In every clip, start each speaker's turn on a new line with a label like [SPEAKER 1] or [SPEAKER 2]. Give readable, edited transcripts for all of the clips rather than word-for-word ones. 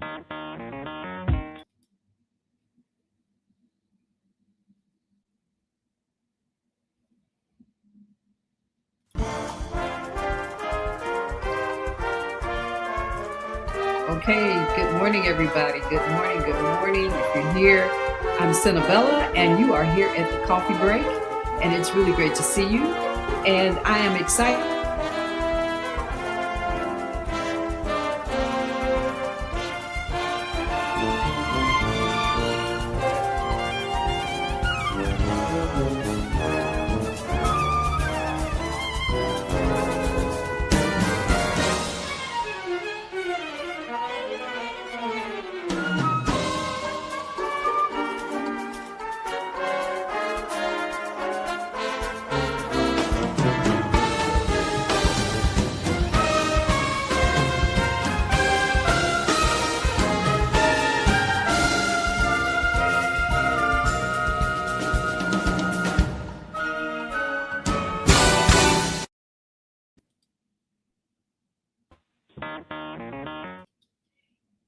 [SPEAKER 1] Okay, good morning, everybody. Good morning, good morning. If you're here, I'm Senabella, and you are here at the coffee break, and it's really great to see you. And I am excited.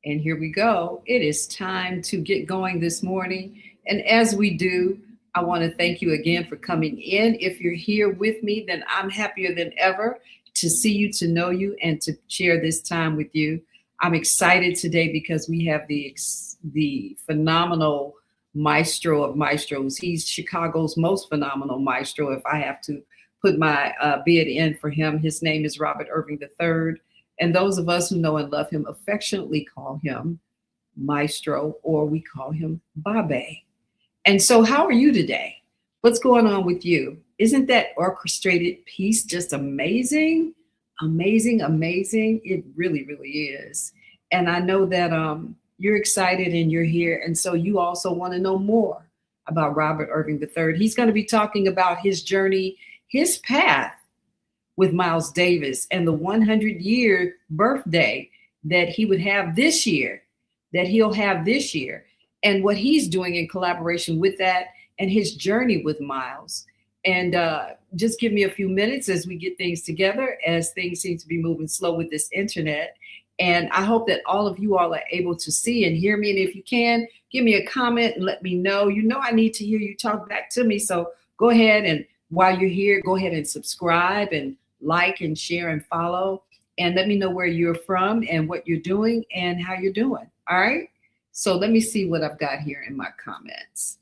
[SPEAKER 1] And here we go. It is time to get going this morning. And as we do, I want to thank you again for coming in. If you're here with me, then I'm happier than ever to see you, to know you, and to share this time with you. I'm excited today because we have the phenomenal maestro of maestros. He's Chicago's most phenomenal maestro, if I have to put my bid in for him. His name is Robert Irving III. And those of us who know and love him affectionately call him Maestro, or we call him Babe. And so how are you today? What's going on with you? Isn't that orchestrated piece just amazing? Amazing, amazing. It really, really is. And I know that you're excited and you're here. And so you also want to know more about Robert Irving III. He's going to be talking about his journey, his path with Miles Davis, and the 100-year birthday that he would have this year, that he'll have this year, and what he's doing in collaboration with that, and his journey with Miles. And just give me a few minutes as we get things together, as things seem to be moving slow with this internet. And I hope that all of you all are able to see and hear me. And if you can, give me a comment and let me know. You know I need to hear you talk back to me. So go ahead, and while you're here, go ahead and subscribe and like and share and follow, and let me know where you're from and what you're doing and how you're doing. All right. So let me see what I've got here in my comments.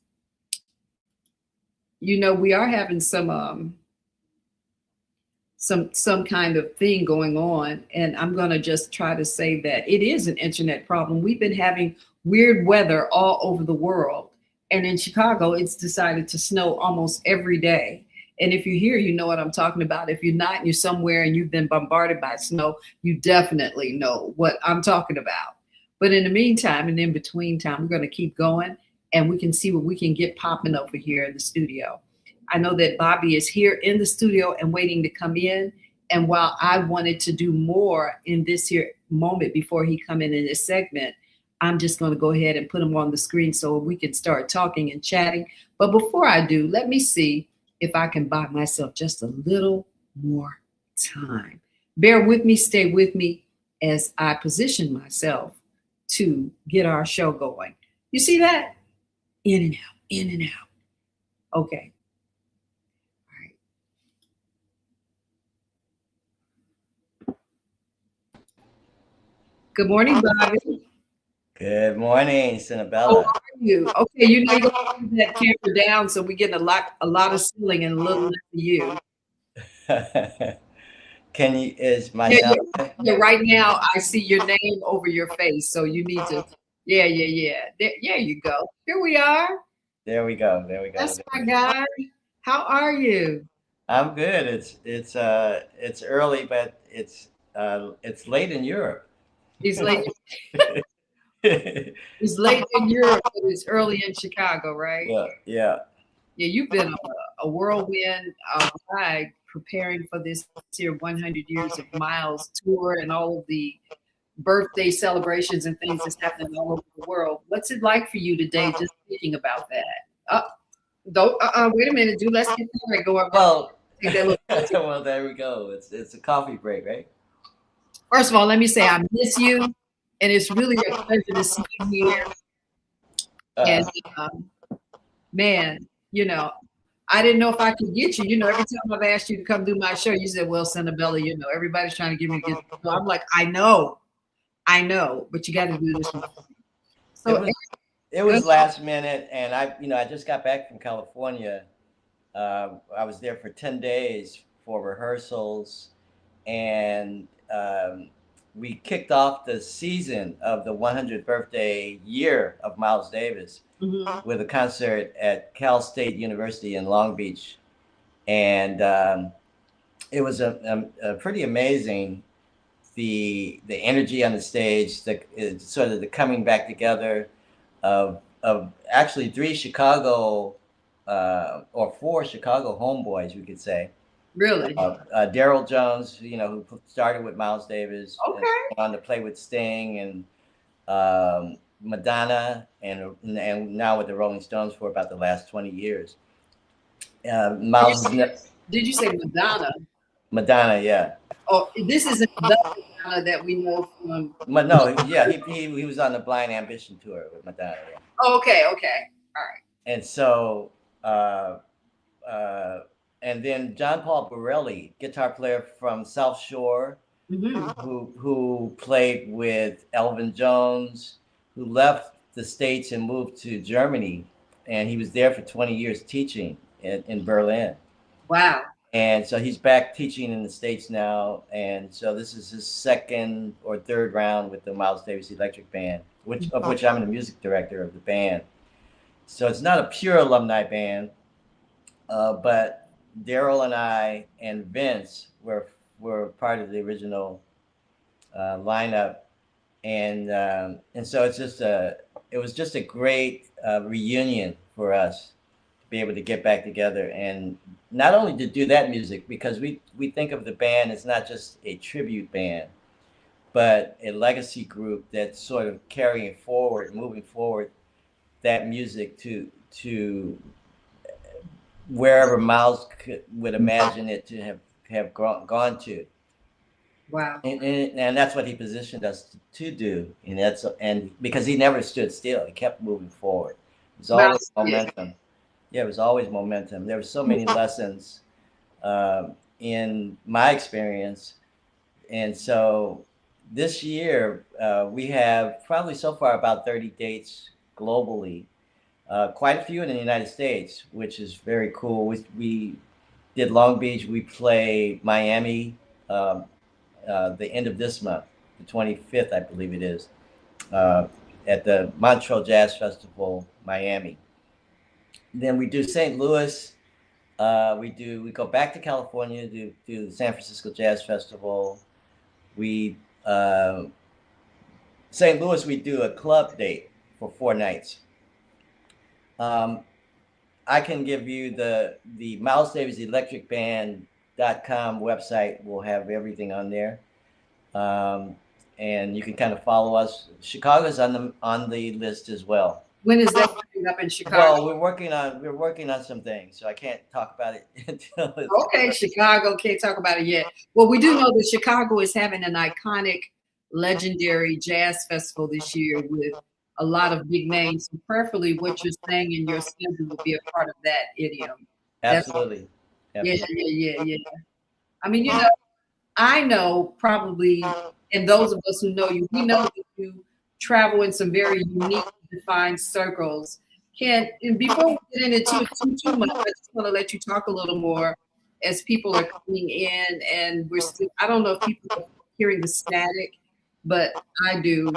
[SPEAKER 1] You know, we are having some kind of thing going on, and I'm going to just try to say that it is an internet problem. We've been having weird weather all over the world, and in Chicago, it's decided to snow almost every day. And if you're here, you know what I'm talking about. If you're not, and you're somewhere and you've been bombarded by snow, you definitely know what I'm talking about. But in the meantime, and in between time, we're going to keep going, and we can see what we can get popping over here in the studio. I know that Bobby is here in the studio and waiting to come in. And while I wanted to do more in this here moment before he come in this segment, I'm just going to go ahead and put him on the screen so we can start talking and chatting. But before I do, let me see if I can buy myself just a little more time. Bear with me, stay with me as I position myself to get our show going. You see that? In and out, in and out. Okay. All right. Good morning, Bobby.
[SPEAKER 2] Good morning, Senabella.
[SPEAKER 1] How are you? Okay, you know you're gonna move that camera down so we get a lot of ceiling and a little less of you.
[SPEAKER 2] Can you, is my
[SPEAKER 1] Yeah,
[SPEAKER 2] sound?
[SPEAKER 1] yeah, right now I see your name over your face, so you need to, yeah. There you go. Here we are.
[SPEAKER 2] There we go. There we go.
[SPEAKER 1] That's my guy. How are you?
[SPEAKER 2] I'm good. It's early, but it's late in Europe.
[SPEAKER 1] He's late. It's late in Europe, but it's early in Chicago, right?
[SPEAKER 2] Yeah.
[SPEAKER 1] Yeah, you've been a whirlwind ride preparing for this here 100 Years of Miles tour and all of the birthday celebrations and things that's happening all over the world. What's it like for you today, just thinking about that? Wait a minute, dude. Let's get that going.
[SPEAKER 2] Well, there we go. It's a coffee break, right?
[SPEAKER 1] First of all, let me say I miss you. And it's really a pleasure to see you here. And um, man, you know, I didn't know if I could get you. You know, every time I've asked you to come do my show, you said, "Well, Senabella, you know, everybody's trying to get me to get." So I'm like, I know, but you got to do this. So
[SPEAKER 2] it was last minute, and I just got back from California. I was there for 10 days for rehearsals, and we kicked off the season of the 100th birthday year of Miles Davis with a concert at Cal State University in Long Beach. And it was a pretty amazing, the energy on the stage, sort of the coming back together of actually three Chicago or four Chicago homeboys, we could say.
[SPEAKER 1] Really?
[SPEAKER 2] Daryl Jones, who started with Miles Davis,
[SPEAKER 1] okay,
[SPEAKER 2] and on to play with Sting and Madonna, and now with the Rolling Stones for about the last 20 years. Miles
[SPEAKER 1] did you say Madonna?
[SPEAKER 2] Madonna, yeah.
[SPEAKER 1] Oh, this isn't the Madonna that we know from.
[SPEAKER 2] But no, yeah, he was on the Blind Ambition tour with Madonna. Yeah.
[SPEAKER 1] Oh, okay, all right.
[SPEAKER 2] And so, and then John Paul Borelli, guitar player from South Shore, who played with Elvin Jones, who left the States and moved to Germany, and he was there for 20 years teaching in Berlin.
[SPEAKER 1] Wow.
[SPEAKER 2] And so he's back teaching in the States now, and so this is his second or third round with the Miles Davis Electric Band, of which I'm the music director of the band. So it's not a pure alumni band, but Daryl and I and Vince were part of the original lineup, and so it was just a great reunion for us to be able to get back together, and not only to do that music, because we think of the band as not just a tribute band, but a legacy group that's sort of carrying forward, moving forward that music to wherever Miles would imagine it to have gone to.
[SPEAKER 1] Wow.
[SPEAKER 2] And that's what he positioned us to do, and because he never stood still, he kept moving forward. It was always momentum. Yeah, it was always momentum. There were so many lessons in my experience, and so this year we have probably so far about 30 dates globally. Quite a few in the United States, which is very cool. We did Long Beach. We play Miami the end of this month, the 25th, I believe it is, at the Montreux Jazz Festival, Miami. Then we do St. Louis. We go back to California to do the San Francisco Jazz Festival. St. Louis, we do a club date for 4 nights. I can give you the Miles Davis Electric Band.com website. Will have everything on there, and you can kind of follow us. Chicago's on the list as well.
[SPEAKER 1] When is that coming up in Chicago?
[SPEAKER 2] Well, we're working on some things, so I can't talk about it until it's
[SPEAKER 1] okay. Chicago, can't talk about it yet. Well, we do know that Chicago is having an iconic, legendary jazz festival this year with a lot of big names. So preferably what you're saying in your schedule will be a part of that idiom.
[SPEAKER 2] Absolutely.
[SPEAKER 1] Yeah. I mean, I know probably, and those of us who know you, we know that you travel in some very unique, defined circles. And before we get into too much, I just want to let you talk a little more as people are coming in, and we're still, I don't know if people are hearing the static, but I do.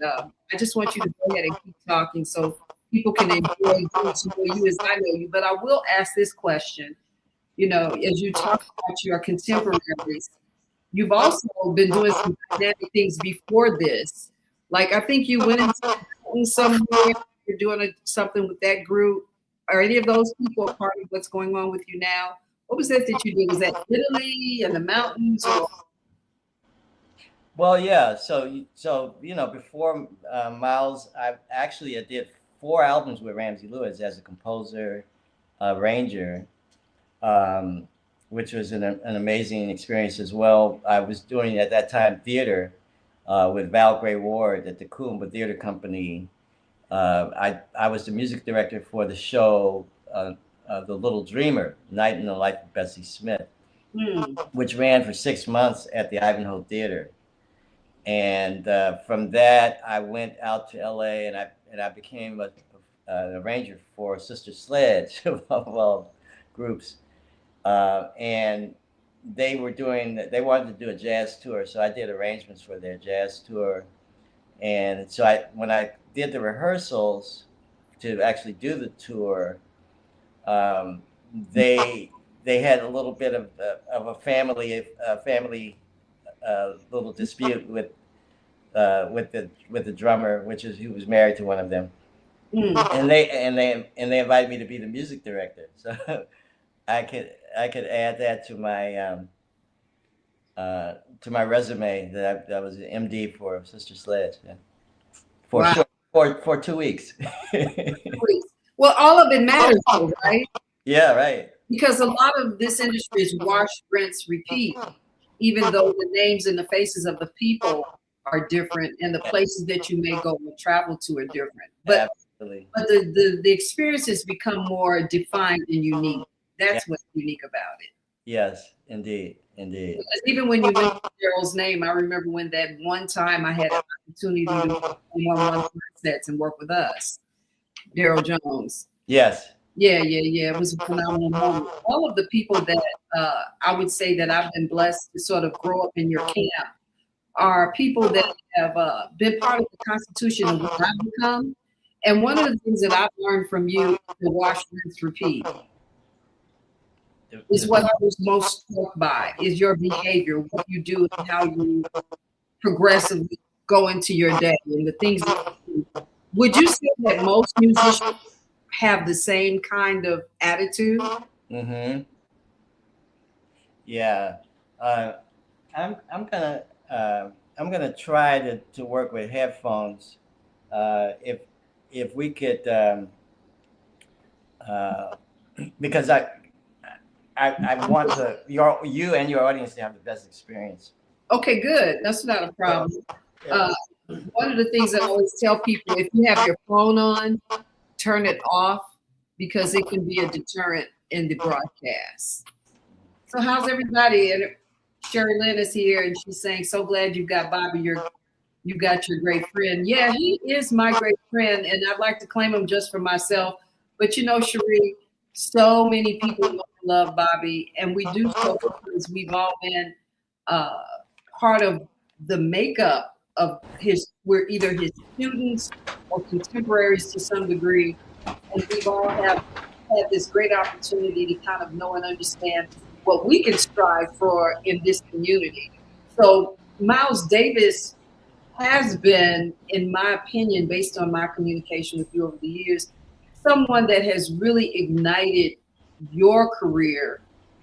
[SPEAKER 1] I just want you to go ahead and keep talking so people can enjoy getting to know you as I know you. But I will ask this question, as you talk about your contemporaries, you've also been doing some dynamic things before this. Like I think you went into somewhere, you're doing something with that group. Are any of those people a part of what's going on with you now? What was that you did? Was that Italy and the mountains? Or?
[SPEAKER 2] Well, yeah. So before Miles, I did 4 albums with Ramsey Lewis as a composer, arranger, which was an amazing experience as well. I was doing at that time theater with Val Gray Ward at the Coomba Theater Company. I was the music director for the show The Little Dreamer, Night in the Life of Bessie Smith, which ran for 6 months at the Ivanhoe Theater. And from that, I went out to LA, and I became an arranger for Sister Sledge of all groups. And they wanted to do a jazz tour, so I did arrangements for their jazz tour. And so when I did the rehearsals to actually do the tour, um, they had a little bit of a family little dispute with the drummer, who was married to one of them, and they invited me to be the music director. So I could add that to my resume that I was an MD for Sister Sledge. Yeah. For 2 weeks.
[SPEAKER 1] Well, all of it matters, though, right?
[SPEAKER 2] Yeah, right.
[SPEAKER 1] Because a lot of this industry is wash, rinse, repeat, even though the names and the faces of the people are different and the places that you may go and travel to are different. But
[SPEAKER 2] Absolutely.
[SPEAKER 1] But the experiences become more defined and unique. That's what's unique about it.
[SPEAKER 2] Yes, indeed.
[SPEAKER 1] Because even when you mentioned Daryl's name, I remember when that one time I had an opportunity to do one-on-one sets and work with us, Daryl Jones.
[SPEAKER 2] Yes.
[SPEAKER 1] Yeah. It was a phenomenal moment. All of the people that I would say that I've been blessed to sort of grow up in your camp are people that have been part of the Constitution of what I've become. And one of the things that I've learned from you is to wash, rinse, repeat. Is what I was most struck by, is your behavior, what you do and how you progressively go into your day and the things that you do. Would you say that most musicians have the same kind of attitude?
[SPEAKER 2] Mm-hmm. Yeah. I'm gonna try to work with headphones. If we could, because I want you and your audience to have the best experience.
[SPEAKER 1] Okay, good. That's not a problem. One of the things I always tell people, if you have your phone on, turn it off, because it can be a deterrent in the broadcast. So how's everybody? And Sherry Lynn is here and she's saying, so glad you've got Bobby, you've got your great friend. Yeah, he is my great friend, and I'd like to claim him just for myself. But you know, Sherry, so many people love Bobby, and we do so because we've all been part of the makeup of we're either his students or contemporaries to some degree, and we've all have had this great opportunity to kind of know and understand what we can strive for in this community. So Miles Davis has been, in my opinion, based on my communication with you over the years, someone that has really ignited your career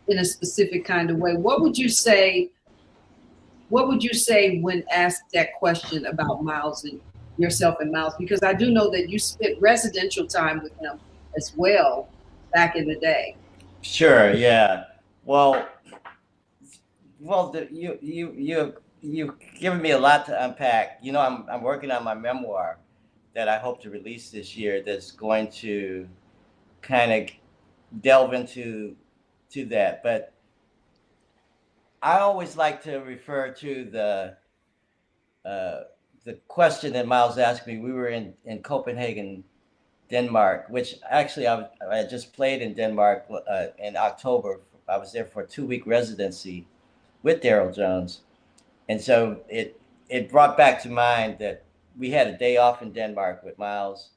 [SPEAKER 1] in a specific kind of way. What would you say when asked that question about Miles and yourself and Miles? Because I do know that you spent residential time with him as well back in the day.
[SPEAKER 2] Sure. Yeah. Well, you've given me a lot to unpack. You know, I'm working on my memoir that I hope to release this year. That's going to kind of delve into that. But I always like to refer to the question that Miles asked me. We were in Copenhagen, Denmark, which actually I just played in Denmark in October. I was there for a 2-week residency with Daryl Jones, and so it brought back to mind that we had a day off in Denmark with Miles,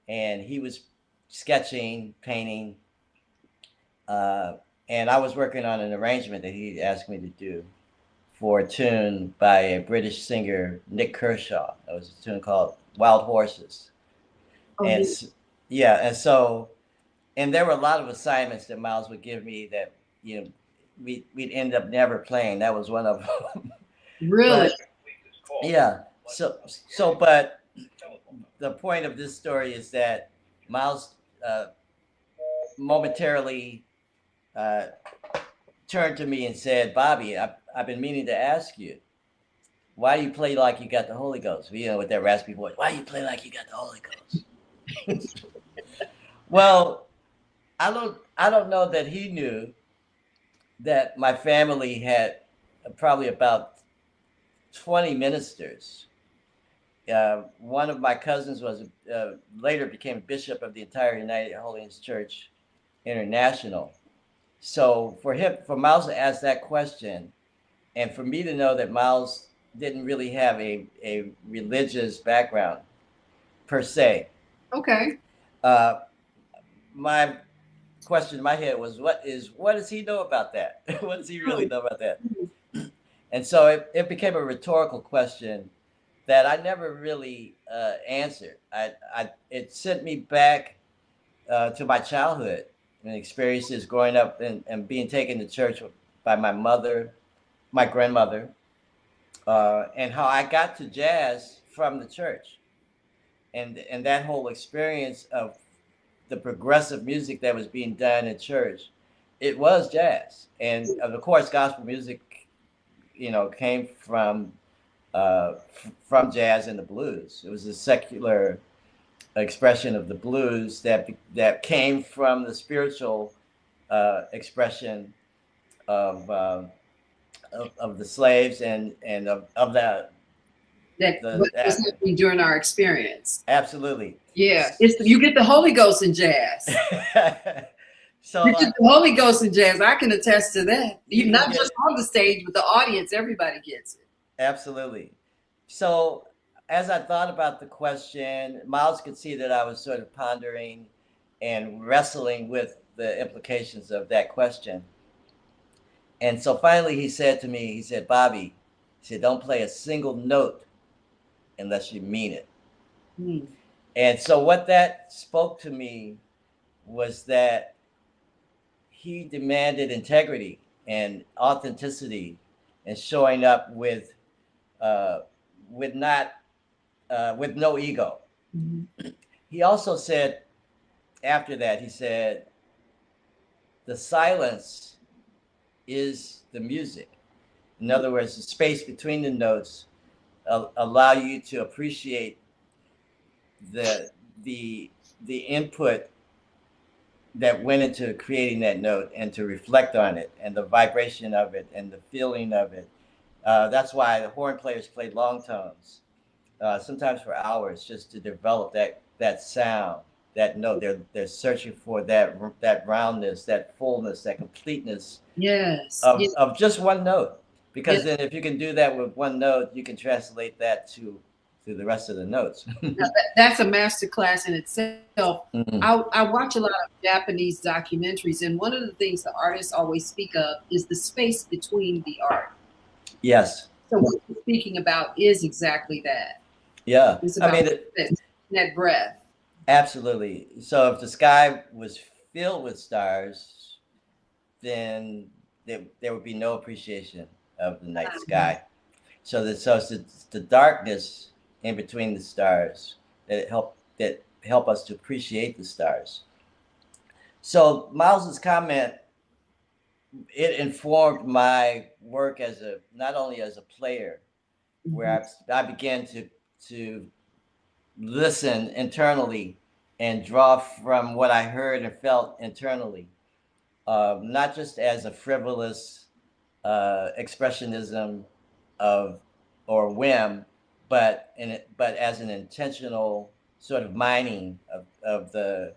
[SPEAKER 2] and he was sketching, painting, and I was working on an arrangement that he asked me to do for a tune by a British singer, Nick Kershaw. It was a tune called Wild Horses. And and there were a lot of assignments that Miles would give me that, you know, we'd end up never playing. That was one of them.
[SPEAKER 1] Really?
[SPEAKER 2] But, yeah. But the point of this story is that Miles momentarily turned to me and said, "Bobby, I've been meaning to ask you, why do you play like you got the Holy Ghost? You know, with that raspy voice. Why do you play like you got the Holy Ghost? Well, I don't know that he knew that my family had probably about 20 ministers. One of my cousins was later became a bishop of the entire United Holiness Church International. So for Miles to ask that question, and for me to know that Miles didn't really have a religious background per se.
[SPEAKER 1] Okay.
[SPEAKER 2] My question in my head was, what does he know about that? What does he really know about that? And so it became a rhetorical question that I never really answered. It sent me back to my childhood and experiences growing up and being taken to church by my mother, my grandmother, and how I got to jazz from the church, and that whole experience of the progressive music that was being done in church. It was jazz, and of course, gospel music, came from jazz and the blues. It was a secular expression of the blues that came from the spiritual expression of the slaves and of that
[SPEAKER 1] what was happening during our experience.
[SPEAKER 2] Absolutely.
[SPEAKER 1] Yeah, you get the Holy Ghost in jazz.
[SPEAKER 2] So
[SPEAKER 1] you get the Holy Ghost in jazz. I can attest to that. Not just on the stage, but the audience. Everybody gets it.
[SPEAKER 2] Absolutely. So as I thought about the question, Miles could see that I was sort of pondering and wrestling with the implications of that question. And so finally he said to me, he said, Bobby, he said, don't play a single note unless you mean it. And so what that spoke to me was that he demanded integrity and authenticity and showing up with no ego. Mm-hmm. He also said, after that, he said, the silence is the music. In other words, the space between the notes allow you to appreciate the input that went into creating that note and to reflect on it and the vibration of it and the feeling of it. That's why the horn players played long tones, sometimes for hours, just to develop that sound, that note. They're searching for that roundness, that fullness, that completeness.
[SPEAKER 1] Yes.
[SPEAKER 2] Of just one note. Because then if you can do that with one note, you can translate that to the rest of the notes.
[SPEAKER 1] That's a master class in itself. Mm-hmm. I watch a lot of Japanese documentaries, and one of the things the artists always speak of is the space between the art.
[SPEAKER 2] Yes.
[SPEAKER 1] So what you're speaking about is exactly that.
[SPEAKER 2] Yeah.
[SPEAKER 1] It's about that breath.
[SPEAKER 2] Absolutely. So if the sky was filled with stars, then there would be no appreciation of the night sky. So it's the darkness in between the stars that help us to appreciate the stars. So Miles's comment, it informed my work not only as a player, mm-hmm. where I began to listen internally and draw from what I heard and felt internally, not just as a frivolous expressionism or whim, but as an intentional sort of mining of the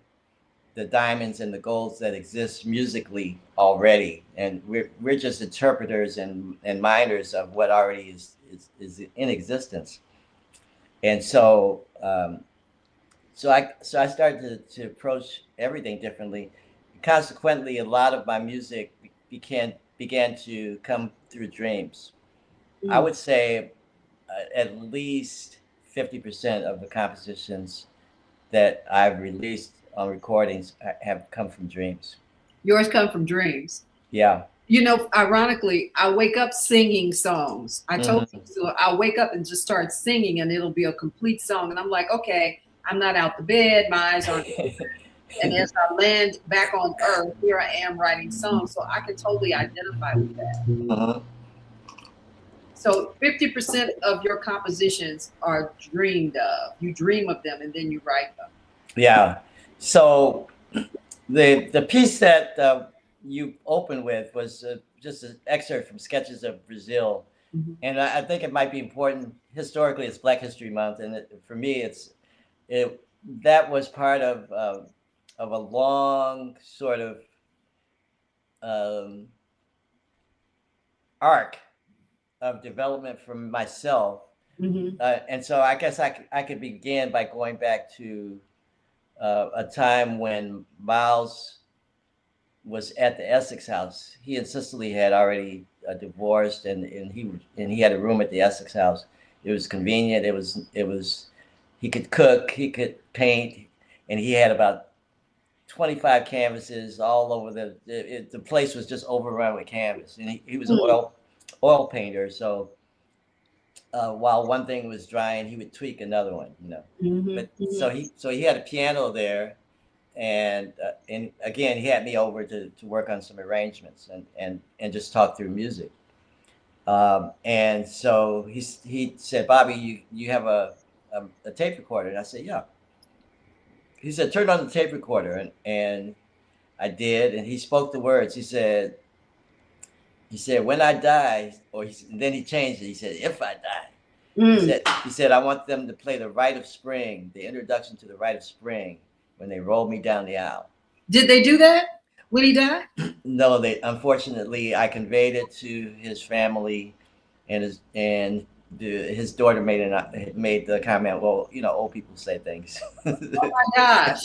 [SPEAKER 2] diamonds and the golds that exist musically already, and we're just interpreters and miners of what already is in existence. And so I started to approach everything differently. Consequently, a lot of my music began to come through dreams. I would say at least 50% of the compositions that I've released on recordings have come from dreams.
[SPEAKER 1] Yours come from dreams?
[SPEAKER 2] Yeah.
[SPEAKER 1] Ironically, I wake up singing songs. I told you, so I'll wake up and just start singing, and it'll be a complete song. And I'm like, okay, I'm not out the bed. My eyes aren't. And as I land back on earth, here I am writing songs. So I can totally identify with that. So 50% of your compositions are dreamed of. You dream of them and then you write them.
[SPEAKER 2] Yeah. So the piece that you opened with was just an excerpt from Sketches of Brazil,
[SPEAKER 1] Mm-hmm.
[SPEAKER 2] and I think it might be important. Historically, it's Black History Month, and for me, it that was part of a long sort of um, arc of development for myself,
[SPEAKER 1] Mm-hmm.
[SPEAKER 2] and so I guess I could begin by going back to a time when Miles was at the Essex House. He and Cicely had already divorced, and he had a room at the Essex House. It was convenient. It was he could cook, he could paint, and he had about 25 canvases all over the place was just overrun with canvas, and he was an oil painter. So while one thing was drying, he would tweak another one, you know. But
[SPEAKER 1] Mm-hmm.
[SPEAKER 2] so he had a piano there, and again he had me over to work on some arrangements and just talk through music. And so he said, Bobby, you have a tape recorder? And I said, yeah. He said, turn on the tape recorder, and I did, and he spoke the words. He said, when I die, and then he changed it. He said, if I die.
[SPEAKER 1] Mm.
[SPEAKER 2] He said, I want them to play the Rite of Spring, the introduction to the Rite of Spring, when they roll me down the aisle.
[SPEAKER 1] Did they do that when he died?
[SPEAKER 2] No, they unfortunately I conveyed it to his family, and his daughter made the comment, well, you know, old people say things.
[SPEAKER 1] Oh my gosh.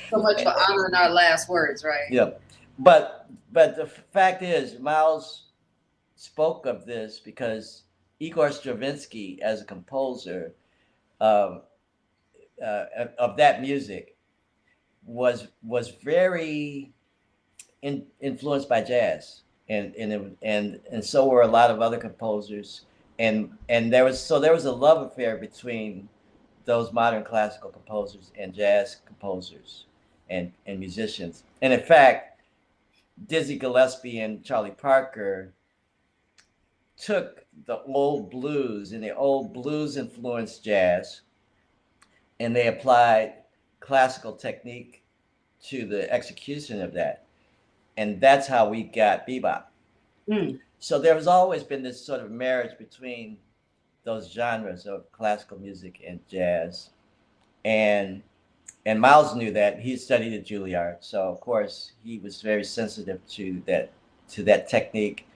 [SPEAKER 1] So much for honoring our last words, right?
[SPEAKER 2] Yeah, but the fact is, Miles spoke of this because Igor Stravinsky, as a composer of of that music, was very influenced by jazz, and so were a lot of other composers, and there was a love affair between those modern classical composers and jazz composers and musicians. And in fact, Dizzy Gillespie and Charlie Parker took the old blues and the old blues influenced jazz, and they applied classical technique to the execution of that, and that's how we got bebop.
[SPEAKER 1] Mm.
[SPEAKER 2] So there has always been this sort of marriage between those genres of classical music and jazz, and Miles knew that. He studied at Juilliard, so of course he was very sensitive to that technique,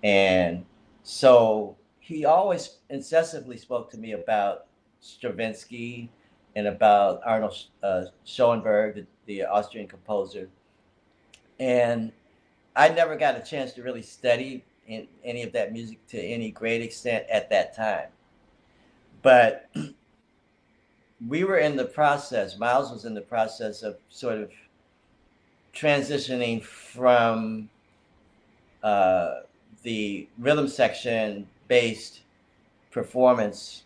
[SPEAKER 2] and so he always incessantly spoke to me about Stravinsky and about Arnold Schoenberg, the Austrian composer, and I never got a chance to really study any of that music to any great extent at that time. But we were in the process, Miles was in the process of sort of transitioning from uh, the rhythm section based performance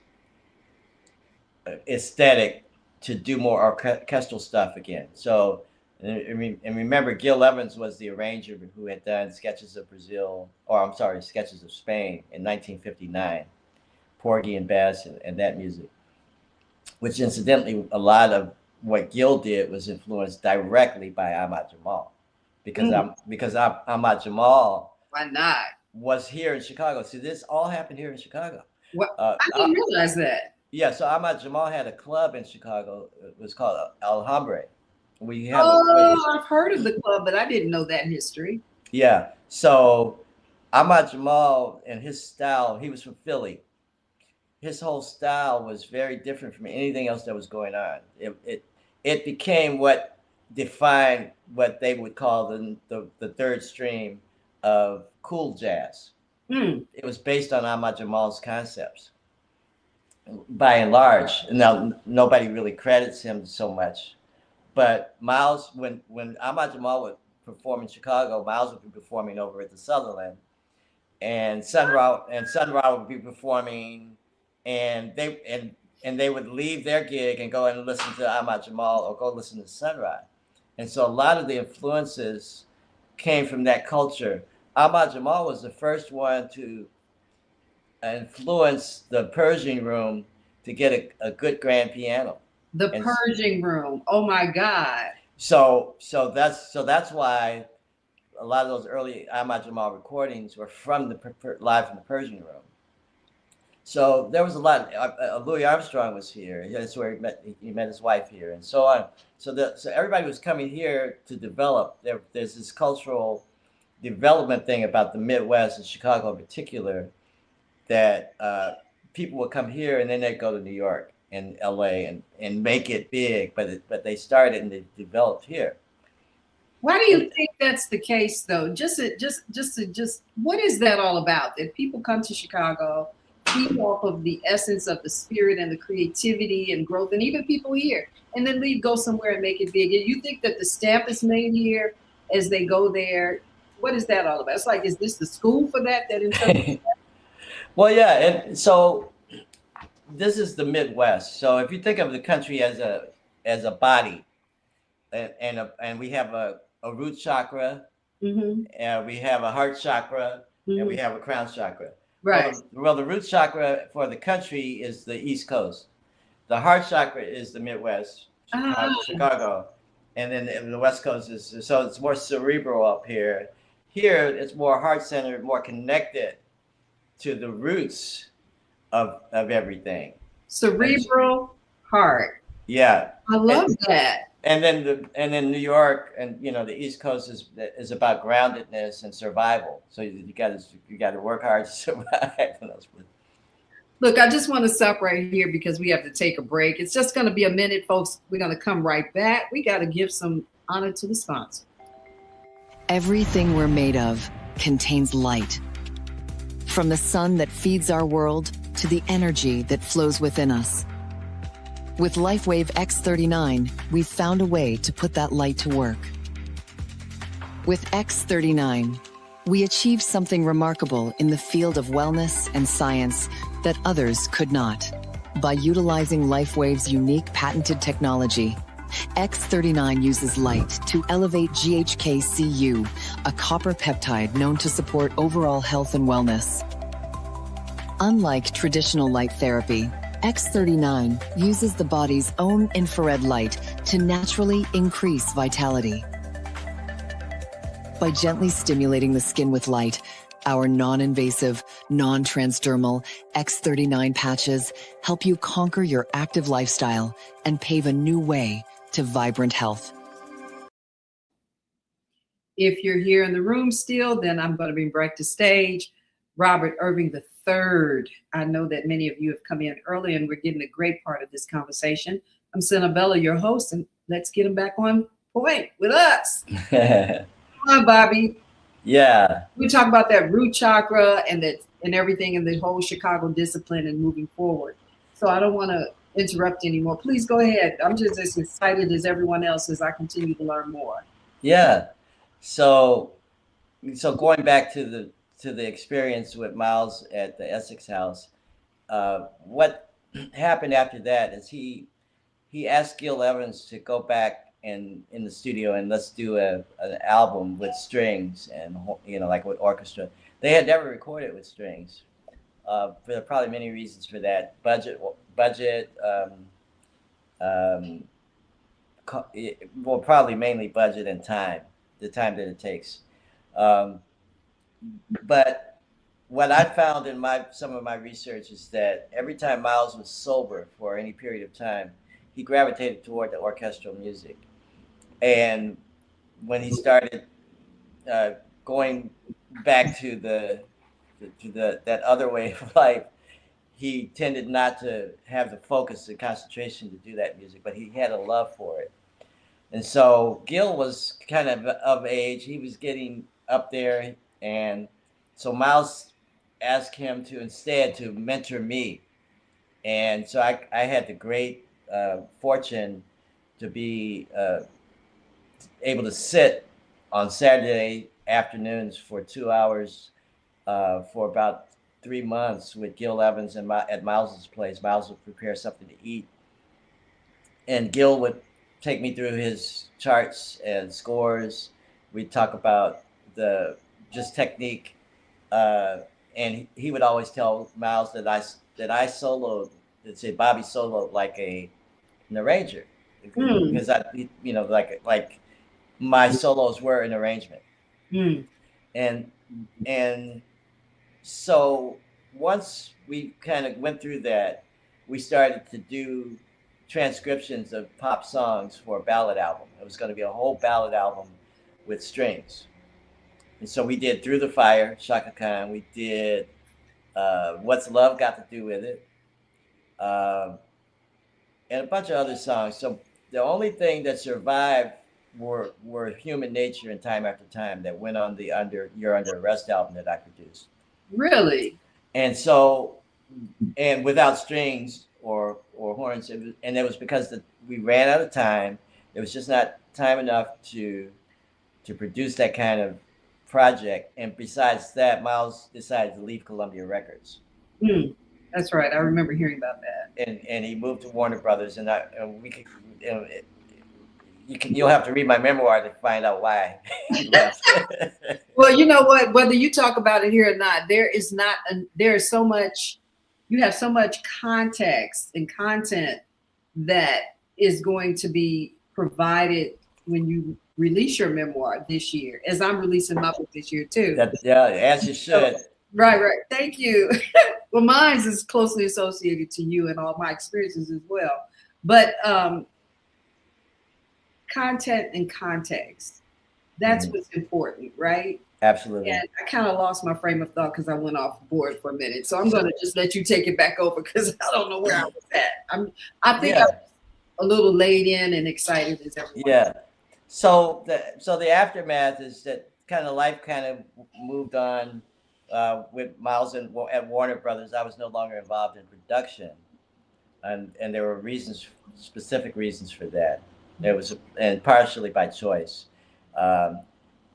[SPEAKER 2] aesthetic to do more orchestral stuff again. So, and remember, Gil Evans was the arranger who had done Sketches of Brazil, or I'm sorry, Sketches of Spain in 1959, Porgy and Bess and that music, which incidentally, a lot of what Gil did was influenced directly by Ahmad Jamal,
[SPEAKER 1] Mm.
[SPEAKER 2] because Ahmad Jamal
[SPEAKER 1] Why not?
[SPEAKER 2] was here in Chicago. See, this all happened here in Chicago.
[SPEAKER 1] What?
[SPEAKER 2] Uh,
[SPEAKER 1] I didn't realize that.
[SPEAKER 2] Yeah, so Ahmad Jamal had a club in Chicago. It was called Alhambra. We have a
[SPEAKER 1] Oh, I've heard of the club, but I didn't know that history.
[SPEAKER 2] Yeah. So Ahmad Jamal and his style, he was from Philly. His whole style was very different from anything else that was going on. It became what defined what they would call the third stream of cool jazz.
[SPEAKER 1] Mm.
[SPEAKER 2] It was based on Ahmad Jamal's concepts, by and large. Now nobody really credits him so much, but Miles, when Ahmad Jamal would perform in Chicago, Miles would be performing over at the Sutherland, and Sun Ra would be performing, and they would leave their gig and go and listen to Ahmad Jamal or go listen to Sun Ra. And so a lot of the influences came from that culture. Ahmad Jamal was the first one to influenced the Pershing room to get a good grand piano.
[SPEAKER 1] The
[SPEAKER 2] And
[SPEAKER 1] Pershing room. Oh my God.
[SPEAKER 2] so that's why a lot of those early Ahmad Jamal recordings were from the live from the Pershing room. So there was a lot. Louis Armstrong was here. That's where he met his wife here, and so on. So everybody was coming here to develop. There's this cultural development thing about the Midwest and Chicago in particular, that people would come here and then they'd go to New York and LA and make it big, but they started and they developed here.
[SPEAKER 1] Why do you think that's the case, though? Just what is that all about? That people come to Chicago, feed off of the essence of the spirit and the creativity and growth, and even people here, and then leave, go somewhere and make it big. And you think that the stamp is made here as they go there? What is that all about? It's like, is this the school for that? That interprets that?
[SPEAKER 2] Well, yeah, and so this is the Midwest. So if you think of the country as a body, and we have a root chakra, and we have a heart chakra, and we have a crown chakra.
[SPEAKER 1] Right.
[SPEAKER 2] Well, the root chakra for the country is the East Coast. The heart chakra is the Midwest, Chicago, and then the West Coast is, so it's more cerebral up here. Here, it's more heart-centered, more connected to the roots of everything.
[SPEAKER 1] Cerebral heart.
[SPEAKER 2] Yeah.
[SPEAKER 1] I love that.
[SPEAKER 2] And then New York and the East Coast is about groundedness and survival. So you got to work hard to survive.
[SPEAKER 1] Look, I just want to stop right here because we have to take a break. It's just going to be a minute, folks. We're going to come right back. We got to give some honor to the sponsor.
[SPEAKER 3] Everything we're made of contains light. From the sun that feeds our world to the energy that flows within us. With LifeWave X39, we've found a way to put that light to work. With X39, we achieved something remarkable in the field of wellness and science that others could not. By utilizing LifeWave's unique patented technology, X39 uses light to elevate GHK-Cu, a copper peptide known to support overall health and wellness. Unlike traditional light therapy, X39 uses the body's own infrared light to naturally increase vitality. By gently stimulating the skin with light, our non-invasive, non-transdermal X39 patches help you conquer your active lifestyle and pave a new way to vibrant health.
[SPEAKER 1] If you're here in the room still, then I'm going to bring back to stage Robert Irving III. I know that many of you have come in early and we're getting a great part of this conversation. I'm Senabella, your host, and let's get him back on point with us. Come on, Bobby.
[SPEAKER 2] Yeah.
[SPEAKER 1] We talk about that root chakra and everything in the whole Chicago discipline and moving forward. So I don't want to interrupt anymore. Please go ahead. I'm just as excited as everyone else as I continue to learn more.
[SPEAKER 2] Yeah. So going back to the experience with Miles at the Essex House, what happened after that is he asked Gil Evans to go back in the studio and let's do an album with strings and like with orchestra. They had never recorded with strings. There are probably many reasons for that. Budget, well, probably mainly budget and time, the time that it takes. But what I found in some of my research is that every time Miles was sober for any period of time, he gravitated toward the orchestral music. And when he started going back to that other way of life, he tended not to have the focus and concentration to do that music, but he had a love for it. And so Gil was kind of age. He was getting up there. And so Miles asked him to mentor me. And so I had the great fortune to be able to sit on Saturday afternoons for 2 hours for about 3 months with Gil Evans at Miles's place. Miles would prepare something to eat. And Gil would take me through his charts and scores. We'd talk about just technique, he would always tell Miles that I soloed, that say Bobby soloed like an arranger, because I, you know, like my solos were an arrangement. And so once we kind of went through that, we started to do transcriptions of pop songs for a ballad album. It was going to be a whole ballad album with strings. And so we did Through the Fire, Shaka Khan. We did What's Love Got to Do with It, and a bunch of other songs. So the only thing that survived were Human Nature and Time After Time, that went on the You're Under Arrest album that I produced.
[SPEAKER 1] Really?
[SPEAKER 2] And so, and without strings or horns, and it was because we ran out of time. There was just not time enough to produce that kind of project. And besides that, Miles decided to leave Columbia Records.
[SPEAKER 1] That's right. I remember hearing about that.
[SPEAKER 2] And he moved to Warner Brothers, and we could, you'll have to read my memoir to find out why he left.
[SPEAKER 1] Well, you know what? Whether you talk about it here or not, there is so much. You have so much context and content that is going to be provided when you release your memoir this year, as I'm releasing my book this year too.
[SPEAKER 2] Yeah, as you should.
[SPEAKER 1] Right. Thank you. Well, mine is closely associated to you and all my experiences as well. But content and context, that's what's important, right?
[SPEAKER 2] Absolutely.
[SPEAKER 1] And I kind of lost my frame of thought because I went off board for a minute. So I'm going to just let you take it back over, because I don't know where I was at. I think I'm a little laid in and excited as everyone.
[SPEAKER 2] Yeah. So the aftermath is that kind of life kind of moved on with Miles at Warner Brothers. I was no longer involved in production, and there were specific reasons for that. It was, and partially by choice.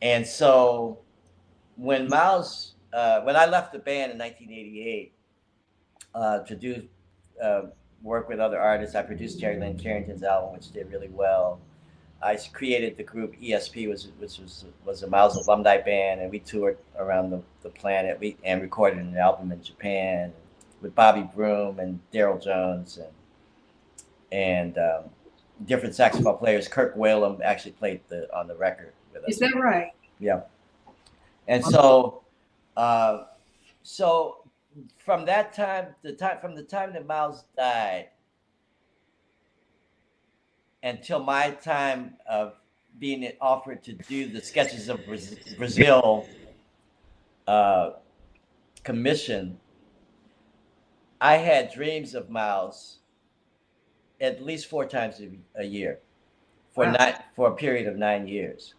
[SPEAKER 2] And so when I left the band in 1988 to do work with other artists, I produced Jerry Lynn Carrington's album, which did really well. I created the group ESP, which was a Miles alumni band, and we toured around the planet. And recorded an album in Japan with Bobby Broom and Daryl Jones and different saxophone players. Kirk Whalum actually played on the record with us.
[SPEAKER 1] Is that right?
[SPEAKER 2] Yeah. And so from that time, from the time that Miles died until my time of being offered to do the Sketches of Brazil commission, I had dreams of Miles at least 4 times a year for a period of 9 years.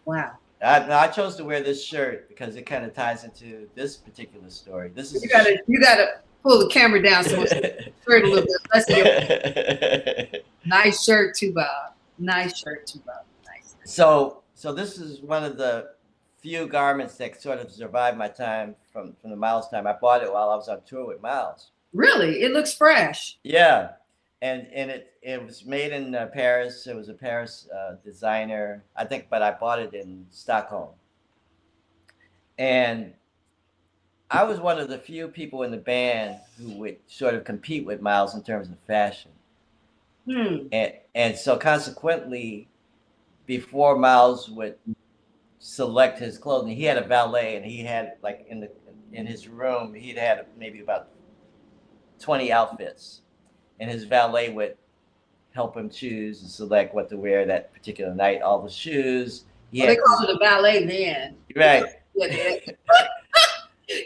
[SPEAKER 1] Wow.
[SPEAKER 2] I chose to wear this shirt because it kind of ties into this particular story. This is
[SPEAKER 1] you gotta pull the camera down so it's shirt a little bit. Let's get nice shirt too, Bob. Nice.
[SPEAKER 2] So this is one of the few garments that sort of survived my time from the Miles time. I bought it while I was on tour with Miles.
[SPEAKER 1] Really? It looks fresh.
[SPEAKER 2] Yeah. And it was made in Paris. It was a Paris designer, I think, but I bought it in Stockholm. And I was one of the few people in the band who would sort of compete with Miles in terms of fashion. And so consequently, before Miles would select his clothing, he had a valet, and he had, like, in his room, he'd had maybe about 20 outfits. And his valet would help him choose and select what to wear that particular night. All the shoes.
[SPEAKER 1] They called it a valet then.
[SPEAKER 2] Right.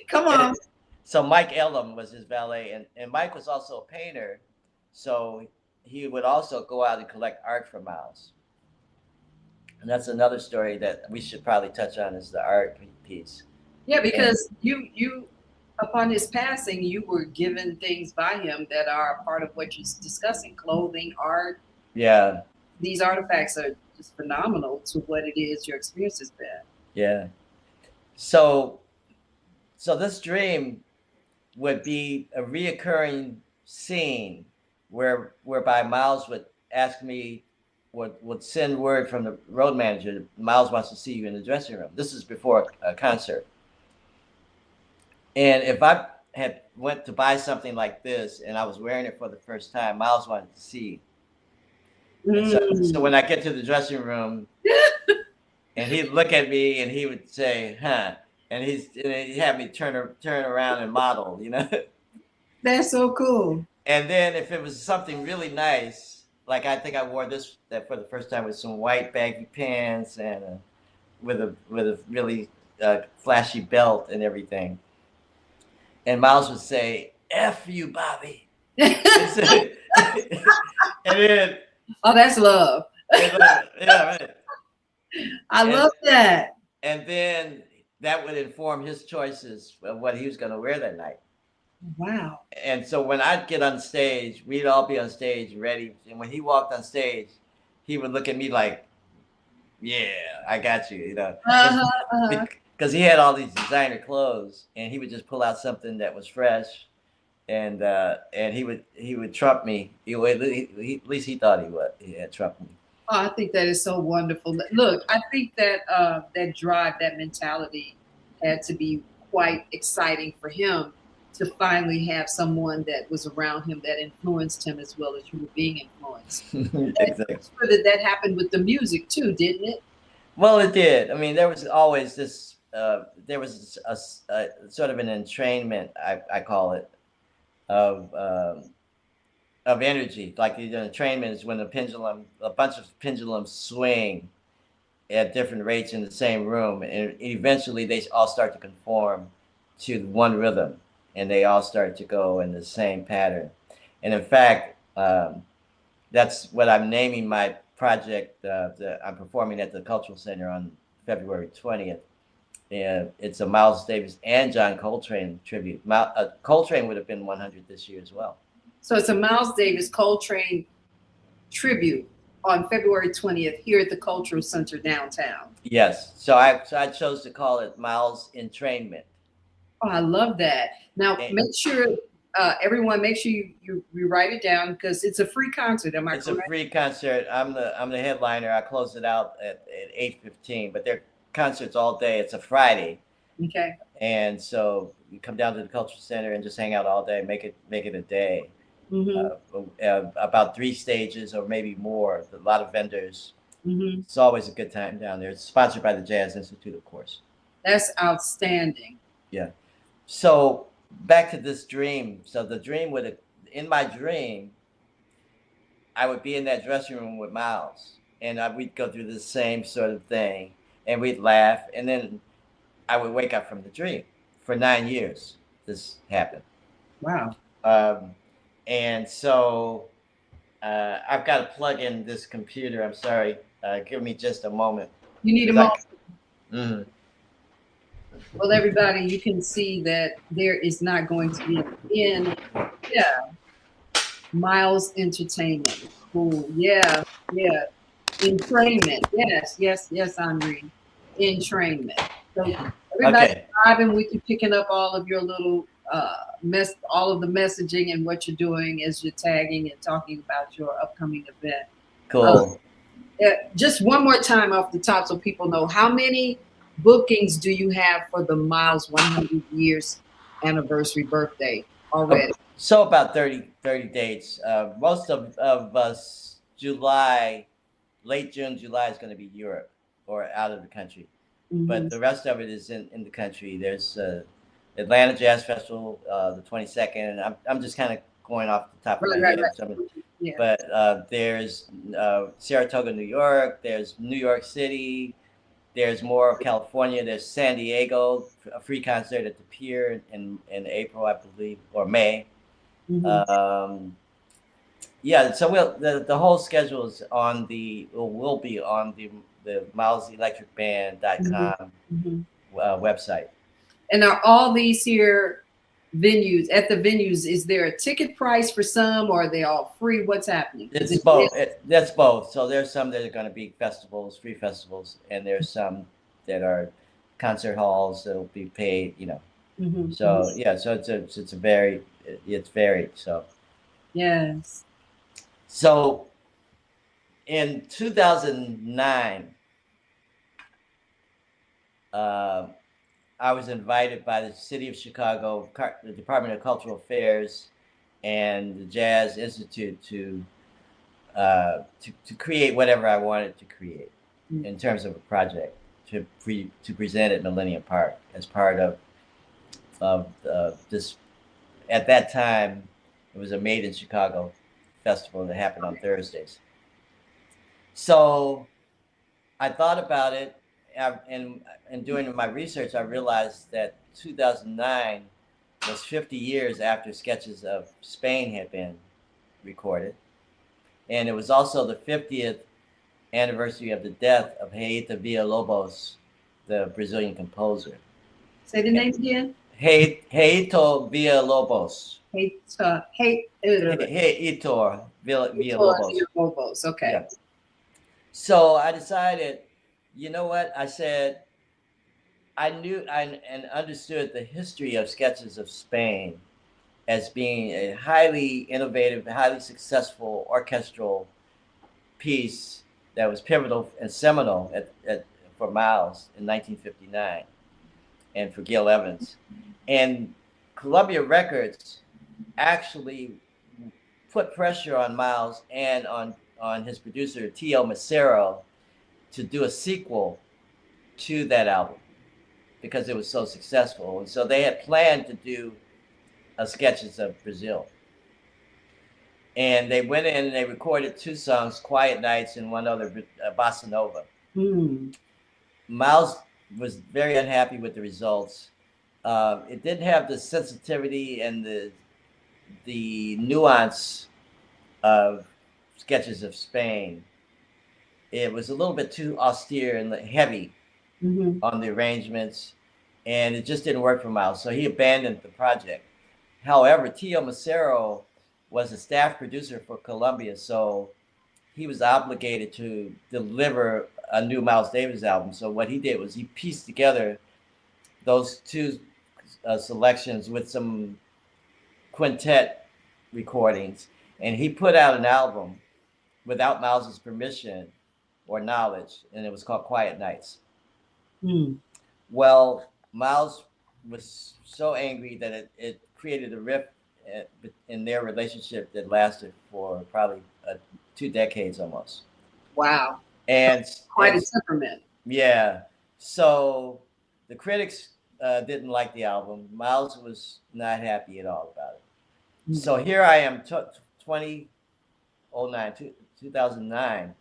[SPEAKER 1] Come on.
[SPEAKER 2] So Mike Elam was his valet, and Mike was also a painter. So he would also go out and collect art for Miles. And that's another story that we should probably touch on, is the art piece.
[SPEAKER 1] Yeah, because you upon his passing, you were given things by him that are a part of what you're discussing: clothing, art.
[SPEAKER 2] Yeah.
[SPEAKER 1] These artifacts are just phenomenal to what it is your experience has been.
[SPEAKER 2] Yeah. So this dream would be a reoccurring scene whereby Miles would ask me, would send word from the road manager, Miles wants to see you in the dressing room. This is before a concert. And if I had went to buy something like this and I was wearing it for the first time, Miles wanted to see. And so
[SPEAKER 1] Mm.
[SPEAKER 2] when I get to the dressing room, and he'd look at me and he would say, "Huh," and he'd have me turn around and model, you know.
[SPEAKER 1] That's so cool.
[SPEAKER 2] And then if it was something really nice, like I think I wore this that for the first time with some white baggy pants and with a really flashy belt and everything. And Miles would say, "F you, Bobby." And, so, and then
[SPEAKER 1] Oh, that's love.
[SPEAKER 2] yeah, right.
[SPEAKER 1] I
[SPEAKER 2] And
[SPEAKER 1] love that.
[SPEAKER 2] and then that would inform his choices of what he was going to wear that night.
[SPEAKER 1] Wow.
[SPEAKER 2] And so when I'd get on stage, we'd all be on stage ready. And when he walked on stage, he would look at me like, "Yeah, I got you," you know,
[SPEAKER 1] Uh-huh, uh-huh.
[SPEAKER 2] because he had all these designer clothes, and he would just pull out something that was fresh, and he would trump me. At least he thought he had trumped me.
[SPEAKER 1] Oh, I think that is so wonderful. Look, I think that that drive, that mentality had to be quite exciting for him to finally have someone that was around him that influenced him as well as you were being influenced.
[SPEAKER 2] Exactly.
[SPEAKER 1] Sure that that happened with the music too, didn't it?
[SPEAKER 2] Well, it did. I mean, there was always this. There was a sort of an entrainment, I call it, of energy. Like the entrainment is when a bunch of pendulums swing at different rates in the same room, and eventually they all start to conform to one rhythm, and they all start to go in the same pattern. And in fact, that's what I'm naming my project that I'm performing at the Cultural Center on February 20th. And it's a Miles Davis and John Coltrane tribute. Coltrane would have been 100 this year as well.
[SPEAKER 1] So it's a Miles Davis Coltrane tribute on February 20th here at the Cultural Center downtown.
[SPEAKER 2] Yes. So I chose to call it Miles Entrainment.
[SPEAKER 1] Oh, I love that. Now, make sure everyone, make sure you write it down because it's a free concert. Am I
[SPEAKER 2] It's
[SPEAKER 1] correct?
[SPEAKER 2] a free concert. I'm the headliner. I close it out at 8:15, but they're concerts all day. It's a Friday.
[SPEAKER 1] Okay.
[SPEAKER 2] And so you come down to the Cultural Center and just hang out all day. Make it a day. About 3 stages or maybe more. A lot of vendors. It's always a good time down there. It's sponsored by the Jazz Institute, of course.
[SPEAKER 1] That's outstanding.
[SPEAKER 2] Yeah. So back to this dream. So the dream in my dream, I would be in that dressing room with Miles, and we'd go through the same sort of thing, and we'd laugh, and then I would wake up from the dream. For 9 years, this happened.
[SPEAKER 1] Wow.
[SPEAKER 2] And so I've got to plug in this computer. I'm sorry. Give me just a moment.
[SPEAKER 1] You need a moment.
[SPEAKER 2] Mm-hmm.
[SPEAKER 1] Well, everybody, you can see that there is not going to be an end. Yeah. Miles Entertainment. Cool. Yeah. Yeah. Entrainment. Yes, Henri. Entrainment. So everybody's vibing with you, picking up all of your little all of the messaging and what you're doing as you're tagging and talking about your upcoming event.
[SPEAKER 2] Cool.
[SPEAKER 1] Just one more time off the top so people know, how many bookings do you have for the Miles 100 years anniversary birthday already?
[SPEAKER 2] So about 30 dates. Most of us, late June, July is going to be Europe or out of the country. But the rest of it is in the country. There's Atlanta Jazz Festival, the 22nd. I'm just kind of going off the top of my head.
[SPEAKER 1] Yeah.
[SPEAKER 2] But there's Saratoga, New York. There's New York City. There's more of California. There's San Diego, a free concert at the Pier in April, I believe, or May. Yeah, so the whole schedule is will be on the MilesElectricBand.com website.
[SPEAKER 1] And are all these here venues, at the venues, is there a ticket price for some, or are they all free? What's happening?
[SPEAKER 2] It's both. That's both. So there's some that are going to be festivals, free festivals, and there's some that are concert halls that'll be paid, you know. So yeah, so it's varied. So
[SPEAKER 1] yes.
[SPEAKER 2] So in 2009, I was invited by the City of Chicago, the Department of Cultural Affairs, and the Jazz Institute to create whatever I wanted to create in terms of a project to present at Millennium Park as part of this. At that time, it was a Made in Chicago festival that happened on Thursdays. So I thought about it, and doing my research, I realized that 2009 was 50 years after Sketches of Spain had been recorded. And it was also the 50th anniversary of the death of Gaeta Villa-Lobos, the Brazilian composer.
[SPEAKER 1] Say the name again.
[SPEAKER 2] Gaeta Villa-Lobos.
[SPEAKER 1] Heitor
[SPEAKER 2] Villa-Lobos.
[SPEAKER 1] Okay.
[SPEAKER 2] Yeah. So I decided, you know what? I said, I knew and understood the history of Sketches of Spain as being a highly innovative, highly successful orchestral piece that was pivotal and seminal for Miles in 1959 and for Gil Evans. And Columbia Records actually put pressure on Miles and on his producer, Tio Macero, to do a sequel to that album because it was so successful. And so they had planned to do Sketches of Brazil. And they went in and they recorded 2 songs, Quiet Nights and one other, Bossa Nova. Miles was very unhappy with the results. It didn't have the sensitivity and the nuance of Sketches of Spain. It was a little bit too austere and heavy on the arrangements, and it just didn't work for Miles, so he abandoned the project. However, Tio Macero was a staff producer for Columbia, so he was obligated to deliver a new Miles Davis album. So what he did was he pieced together those 2 selections with some quintet recordings, and he put out an album without Miles's permission or knowledge, and it was called Quiet Nights. Well, Miles was so angry that it created a rift in their relationship that lasted for probably 2 decades almost.
[SPEAKER 1] Wow.
[SPEAKER 2] And
[SPEAKER 1] quite a temperament.
[SPEAKER 2] Yeah. So the critics didn't like the album. Miles was not happy at all about it. So here I am, 2009,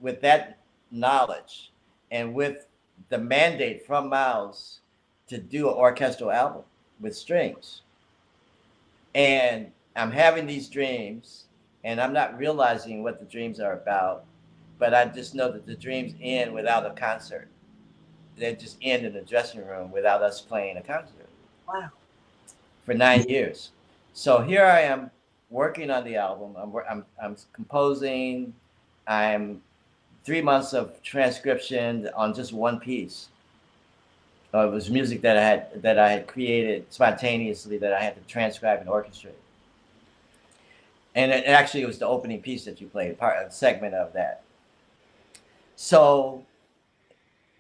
[SPEAKER 2] with that knowledge and with the mandate from Miles to do an orchestral album with strings. And I'm having these dreams, and I'm not realizing what the dreams are about, but I just know that the dreams end without a concert. They just end in the dressing room without us playing a concert.
[SPEAKER 1] Wow.
[SPEAKER 2] For 9 years. So here I am working on the album. I'm composing. I'm 3 months of transcription on just one piece. It was music that I had created spontaneously that I had to transcribe and orchestrate. And it actually was the opening piece that you played, a segment of that. So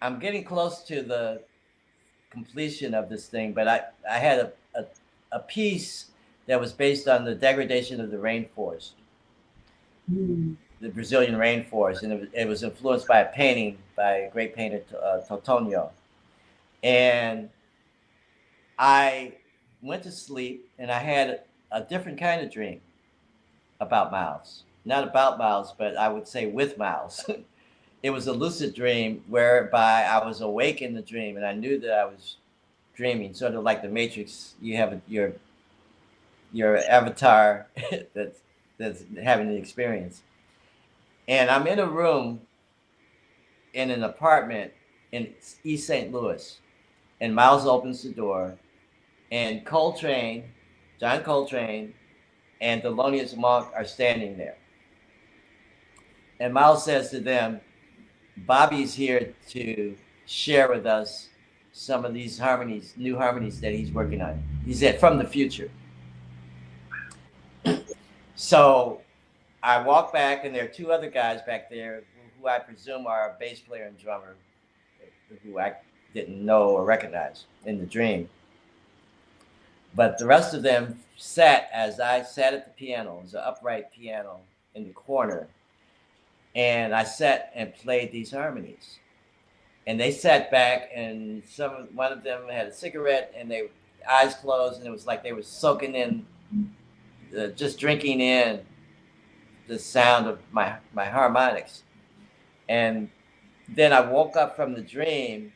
[SPEAKER 2] I'm getting close to the completion of this thing, but I had a piece that was based on the degradation of the rainforest, the Brazilian rainforest, and it was influenced by a painting by a great painter, Totonio. And I went to sleep, and I had a different kind of dream about Miles. Not about Miles, but I would say with Miles. It was a lucid dream whereby I was awake in the dream, and I knew that I was dreaming, sort of like the Matrix. You have your avatar that's having the experience. And I'm in a room in an apartment in East St. Louis, and Miles opens the door, and John Coltrane, and Thelonious Monk are standing there. And Miles says to them, Bobby's here to share with us some of these harmonies, new harmonies that he's working on. He said, from the future. So I walk back, and there are 2 other guys back there who I presume are a bass player and drummer, who I didn't know or recognize in the dream. But the rest of them sat as I sat at the piano. It was an upright piano in the corner. And I sat and played these harmonies. And they sat back, and one of them had a cigarette, and they eyes closed, and it was like they were soaking in, just drinking in the sound of my harmonics. And then I woke up from the dream,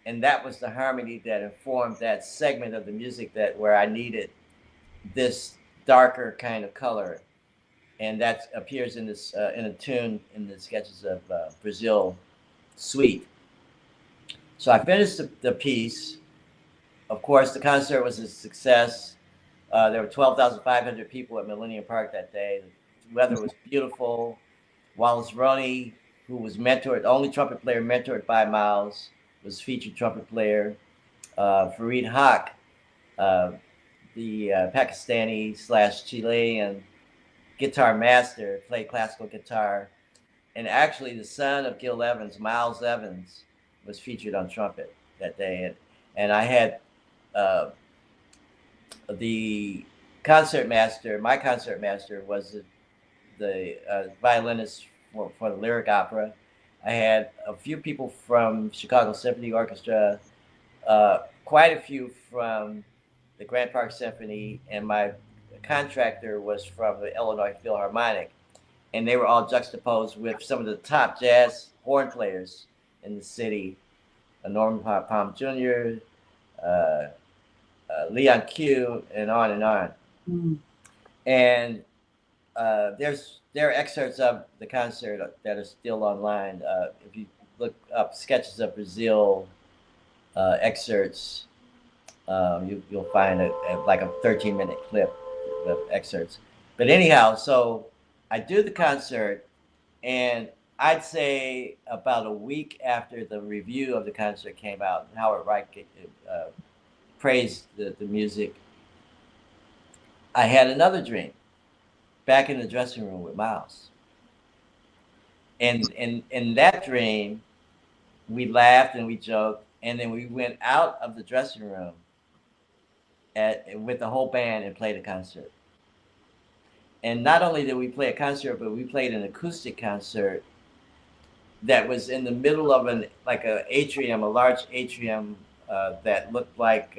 [SPEAKER 2] and that was the harmony that informed that segment of the music where I needed this darker kind of color, and that appears in this in a tune in the Sketches of Brazil suite. So I finished the piece. Of course, the concert was a success. There were 12,500 people at Millennium Park that day. The weather was beautiful. Wallace Roney, who was mentored, the only trumpet player mentored by Miles, was featured trumpet player. Fareed Haq, the Pakistani/Chilean guitar master, played classical guitar. And actually the son of Gil Evans, Miles Evans, was featured on trumpet that day. And I had the concert master, my concert master was the violinist for the lyric opera. I had a few people from Chicago Symphony Orchestra, quite a few from the Grand Park Symphony, and my contractor was from the Illinois Philharmonic. And they were all juxtaposed with some of the top jazz horn players in the city, Norman Palm Jr., Leon Q, and on and on. Mm. And there are excerpts of the concert that are still online. If you look up Sketches of Brazil excerpts, you'll find like a 13-minute clip of excerpts. But anyhow, so I do the concert, and I'd say about a week after the review of the concert came out, Howard Reich praised the music, I had another dream back in the dressing room with Miles. And in that dream, we laughed and we joked, and then we went out of the dressing room with the whole band and played a concert. And not only did we play a concert, but we played an acoustic concert that was in the middle of a large atrium that looked like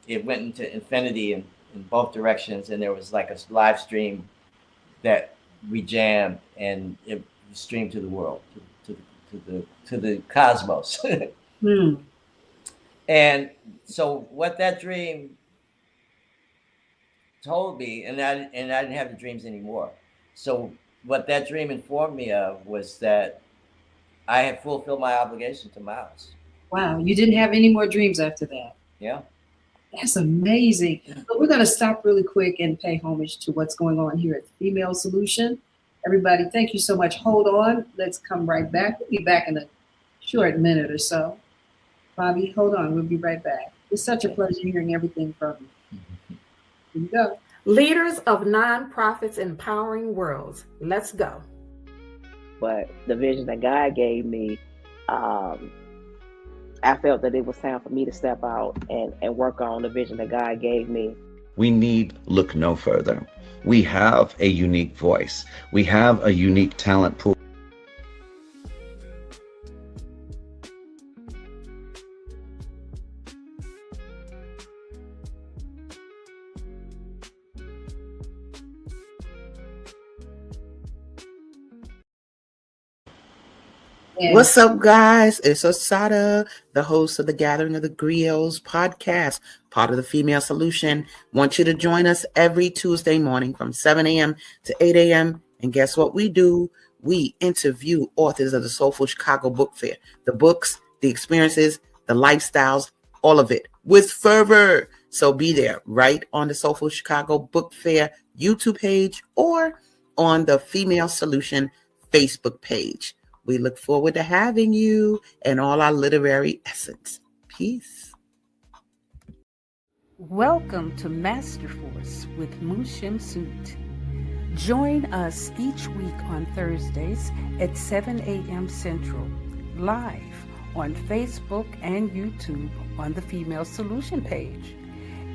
[SPEAKER 2] it went into infinity in both directions, and there was like a live stream that we jammed, and it streamed to the world, to the cosmos. And so what that dream told me, and I didn't have the dreams anymore. So what that dream informed me of was that I had fulfilled my obligation to Miles.
[SPEAKER 1] Wow, you didn't have any more dreams after that?
[SPEAKER 2] Yeah.
[SPEAKER 1] That's amazing. But we're going to stop really quick and pay homage to what's going on here at the Female Solution. Everybody, thank you so much. Hold on. Let's come right back. We'll be back in a short minute or so. Bobby, hold on. We'll be right back. It's such a pleasure hearing everything from you. Here you go.
[SPEAKER 4] Leaders of nonprofits empowering worlds. Let's go.
[SPEAKER 5] But the vision that God gave me, I felt that it was time for me to step out and work on the vision that God gave me.
[SPEAKER 6] We need look no further. We have a unique voice. We have a unique talent pool.
[SPEAKER 7] What's up, guys? It's Osada, the host of the Gathering of the Griots podcast, part of the Female Solution. Want you to join us every Tuesday morning from 7 a.m. to 8 a.m. And guess what we do? We interview authors of the Soulful Chicago Book Fair. The books, the experiences, the lifestyles, all of it with fervor. So be there right on the Soulful Chicago Book Fair YouTube page or on the Female Solution Facebook page. We look forward to having you and all our literary essence. Peace.
[SPEAKER 4] Welcome to Masterforce with Mushim Suit. Join us each week on Thursdays at 7 a.m. Central, live
[SPEAKER 8] on Facebook and YouTube on the Female Solution page.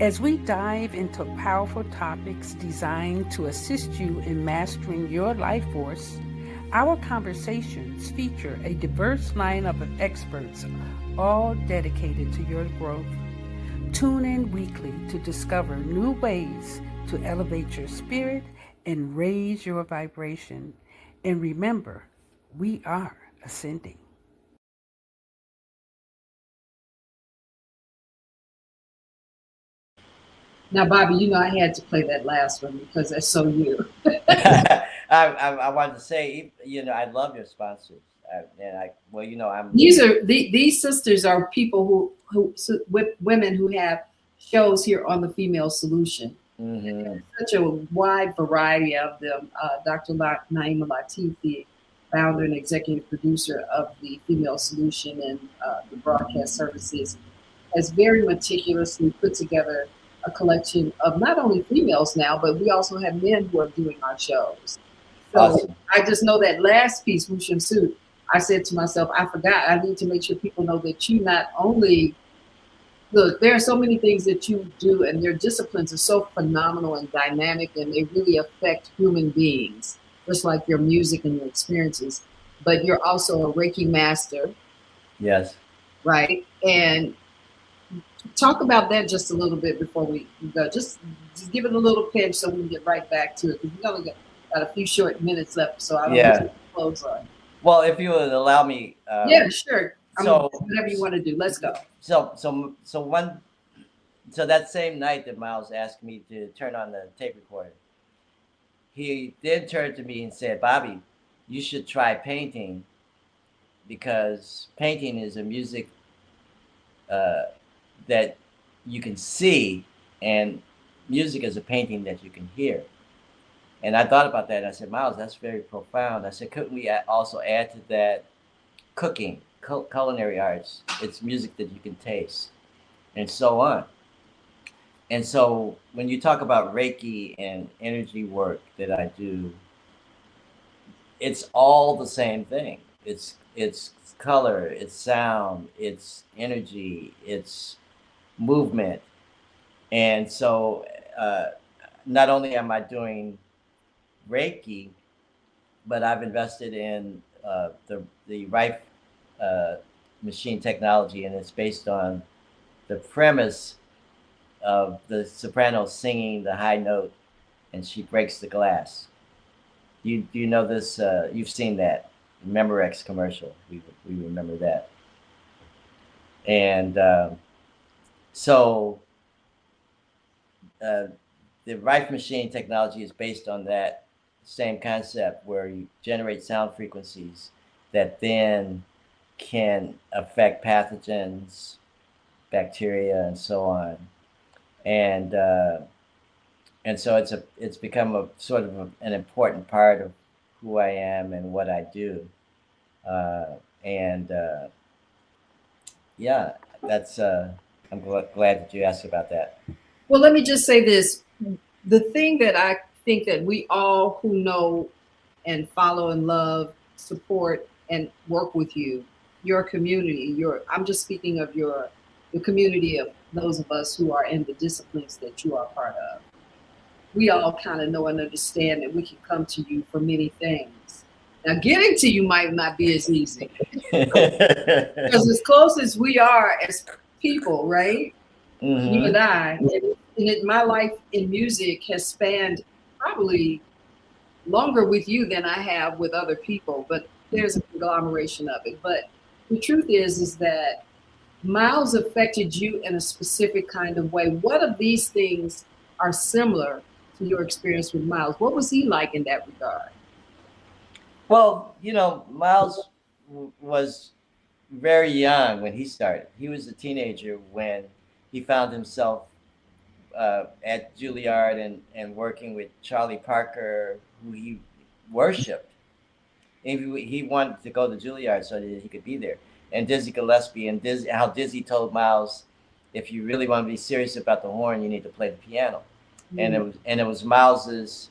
[SPEAKER 8] As we dive into powerful topics designed to assist you in mastering your life force, our conversations feature a diverse lineup of experts, all dedicated to your growth. Tune in weekly to discover new ways to elevate your spirit and raise your vibration. And remember, we are ascending.
[SPEAKER 1] Now, Bobby, you know I had to play that last one because that's so you.
[SPEAKER 2] I wanted to say, I love your sponsors,
[SPEAKER 1] These sisters are people women who have shows here on the Female Solution.
[SPEAKER 2] Mm-hmm.
[SPEAKER 1] Such a wide variety of them. Dr. Naima Latifi, founder and executive producer of the Female Solution and the broadcast services, has very meticulously put together a collection of not only females now, but we also have men who are doing our shows. So
[SPEAKER 2] awesome.
[SPEAKER 1] I just know that last piece, Wushim Suit, I said to myself, I forgot, I need to make sure people know that you not only, look, there are so many things that you do and their disciplines are so phenomenal and dynamic and they really affect human beings, just like your music and your experiences, but you're also a Reiki master.
[SPEAKER 2] Yes.
[SPEAKER 1] Right? And talk about that just a little bit before we go. Just give it a little pinch so we can get right back to it. Because we only got a few short minutes left, so I don't want to close on.
[SPEAKER 2] Well, if you would allow me.
[SPEAKER 1] Yeah, sure. Whatever you want to do. Let's go.
[SPEAKER 2] So that same night that Miles asked me to turn on the tape recorder, he then turned to me and said, Bobby, you should try painting because painting is a music that you can see, and music is a painting that you can hear. And I thought about that. And I said, Miles, that's very profound. I said, couldn't we also add to that cooking, culinary arts? It's music that you can taste, and so on. And so when you talk about Reiki and energy work that I do, it's all the same thing. It's color, it's sound, it's energy, it's movement. And so not only am I doing Reiki, but I've invested in the Rife machine technology, and it's based on the premise of the soprano singing the high note and she breaks the glass. Do you know this? You've seen that Memorex commercial. We remember that. And so the Rife machine technology is based on that same concept where you generate sound frequencies that then can affect pathogens, bacteria, and so on. And so it's become a sort of an important part of who I am and what I do. That's I'm glad that you asked about that.
[SPEAKER 1] Well, let me just say this. The thing that I think that we all who know and follow and love, support and work with you, your community, I'm just speaking of the community of those of us who are in the disciplines that you are part of. We all kind of know and understand that we can come to you for many things. Now, getting to you might not be as easy. Because as close as we are as people, right? Mm-hmm. You and I, my life in music has spanned probably longer with you than I have with other people, but there's a conglomeration of it. But the truth is that Miles affected you in a specific kind of way. What of these things are similar to your experience with Miles? What was he like in that regard?
[SPEAKER 2] Well, Miles was very young when he started. He was a teenager when he found himself at Juilliard and working with Charlie Parker, who he worshipped. And he wanted to go to Juilliard so that he could be there. And Dizzy Gillespie and how Dizzy told Miles, if you really want to be serious about the horn, you need to play the piano. Mm. And it was Miles's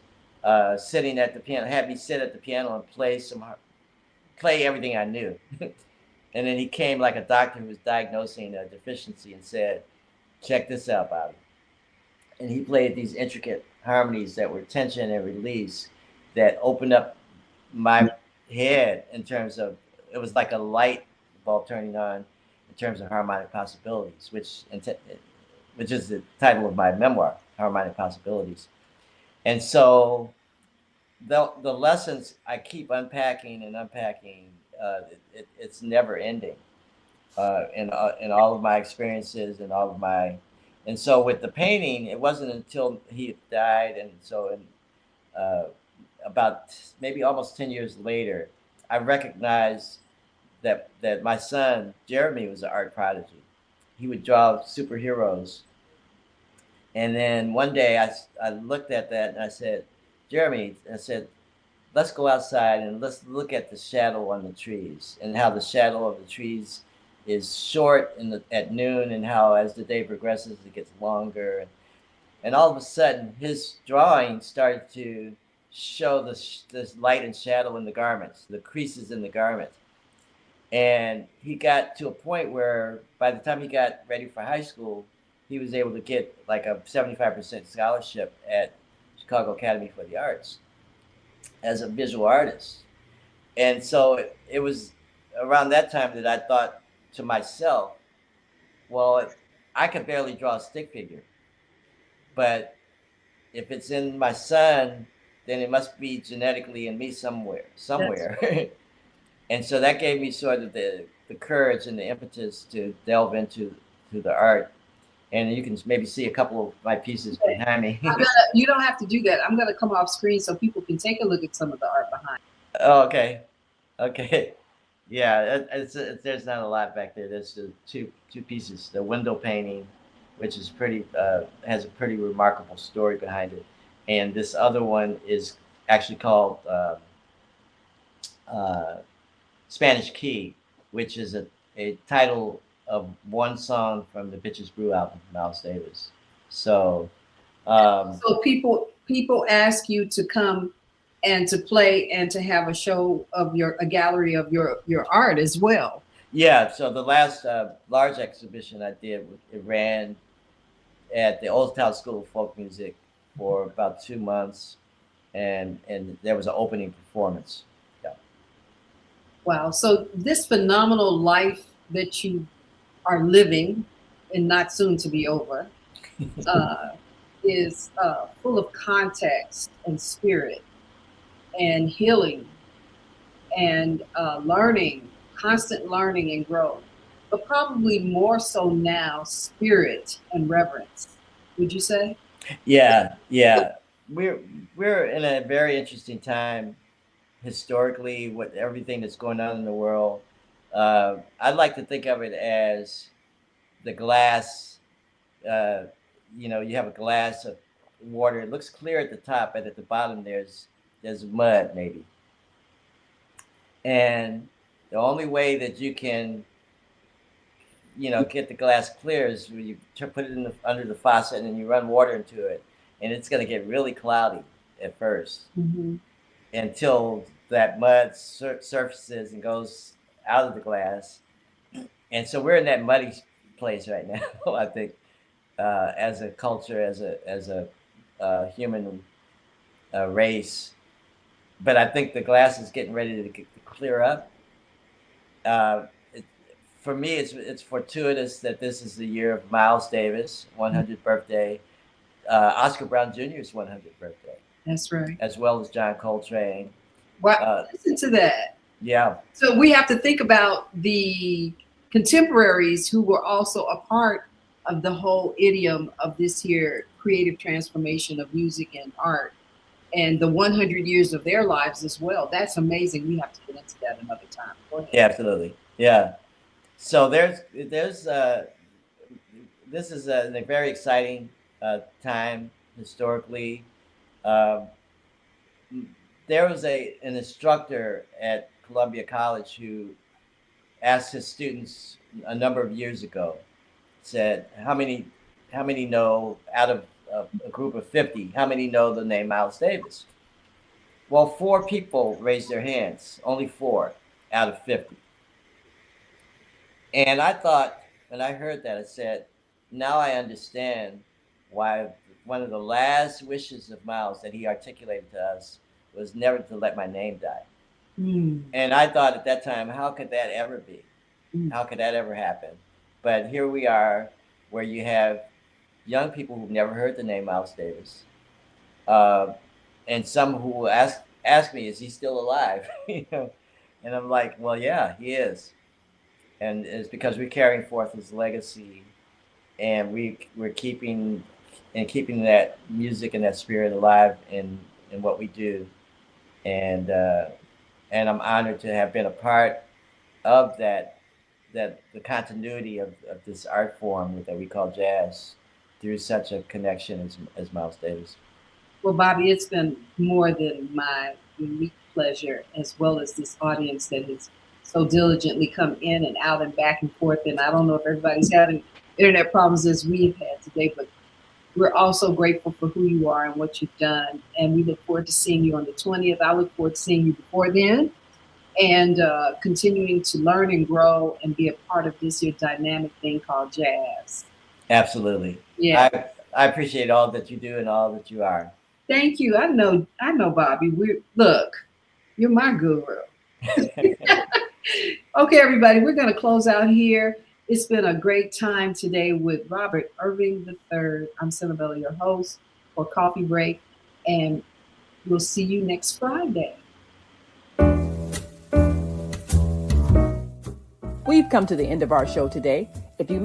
[SPEAKER 2] sitting at the piano, had me sit at the piano and play everything I knew. And then he came like a doctor who was diagnosing a deficiency and said, check this out, Bobby. And he played these intricate harmonies that were tension and release that opened up my head in terms of, it was like a light bulb turning on in terms of harmonic possibilities, which is the title of my memoir, Harmonic Possibilities. And so the lessons I keep unpacking and unpacking, it's never ending in all of my experiences and all of my, and so with the painting, it wasn't until he died, and so in about maybe almost 10 years later, I recognized that my son Jeremy was an art prodigy. He would draw superheroes, and then one day I looked at that and I said, Jeremy, I said, let's go outside and let's look at the shadow on the trees and how the shadow of the trees is short at noon, and how as the day progresses it gets longer. And all of a sudden his drawing started to show this light and shadow in the garments, the creases in the garments. And he got to a point where by the time he got ready for high school, he was able to get like a 75% scholarship at Chicago Academy for the Arts as a visual artist. And so it was around that time that I thought to myself, well, I could barely draw a stick figure, but if it's in my son, then it must be genetically in me somewhere. And so that gave me sort of the courage and the impetus to delve into the art. And you can maybe see a couple of my pieces behind me.
[SPEAKER 1] You don't have to do that. I'm gonna come off screen so people can take a look at some of the art behind.
[SPEAKER 2] Oh, okay. Yeah, there's not a lot back there. There's two pieces. The window painting, which is pretty, has a pretty remarkable story behind it. And this other one is actually called Spanish Key, which is a title of one song from the Bitches Brew album, Miles Davis. So
[SPEAKER 1] people ask you to come and to play and to have a show of a gallery of your art as well.
[SPEAKER 2] Yeah, so the last large exhibition I did, it ran at the Old Town School of Folk Music for about 2 months, and there was an opening performance. Yeah.
[SPEAKER 1] Wow. So this phenomenal life that you are living and not soon to be over is full of context and spirit and healing and learning, constant learning and growth, but probably more so now, spirit and reverence. Would you say?
[SPEAKER 2] Yeah. We're in a very interesting time historically with everything that's going on in the world. I'd like to think of it as the glass. You have a glass of water. It looks clear at the top, but at the bottom there's mud maybe. And the only way that you can, get the glass clear is when you put it under the faucet and then you run water into it, and it's going to get really cloudy at first until that mud surfaces and goes out of the glass. And so we're in that muddy place right now, I think, as a culture, as a human race. But I think the glass is getting ready to clear up. For me, it's fortuitous that this is the year of Miles Davis' 100th birthday, Oscar Brown Jr.'s 100th birthday.
[SPEAKER 1] That's right.
[SPEAKER 2] As well as John Coltrane.
[SPEAKER 1] Wow, listen to that.
[SPEAKER 2] Yeah.
[SPEAKER 1] So we have to think about the contemporaries who were also a part of the whole idiom of this here creative transformation of music and art, and the 100 years of their lives as well. That's amazing. We have to get into that another time. Go ahead.
[SPEAKER 2] Yeah, absolutely. Yeah. So there's this is a very exciting time historically. There was an instructor at Columbia College who asked his students a number of years ago, said, how many know, out of a group of 50, how many know the name Miles Davis? Well, 4 people raised their hands, only 4 out of 50. And I thought, when I heard that, I said, now I understand why one of the last wishes of Miles that he articulated to us was never to let my name die. And I thought at that time, how could that ever be? How could that ever happen? But here we are, where you have young people who've never heard the name Miles Davis, and some who will ask me, is he still alive? You know? And I'm like, well, yeah, he is. And it's because we're carrying forth his legacy, and we're keeping that music and that spirit alive in what we do. And I'm honored to have been a part of that the continuity of this art form that we call jazz through such a connection as Miles Davis.
[SPEAKER 1] Well, Bobby, it's been more than my unique pleasure, as well as this audience that has so diligently come in and out and back and forth. And I don't know if everybody's having internet problems as we've had today, but we're also grateful for who you are and what you've done. And we look forward to seeing you on the 20th. I look forward to seeing you before then, and continuing to learn and grow and be a part of this here dynamic thing called jazz.
[SPEAKER 2] Absolutely.
[SPEAKER 1] Yeah.
[SPEAKER 2] I appreciate all that you do and all that you are.
[SPEAKER 1] Thank you. I know, Bobby. Look, you're my guru. Okay, everybody, we're going to close out here. It's been a great time today with Robert Irving III. I'm Senabella, your host for Coffee Break, and we'll see you next Friday.
[SPEAKER 9] We've come to the end of our show today. If you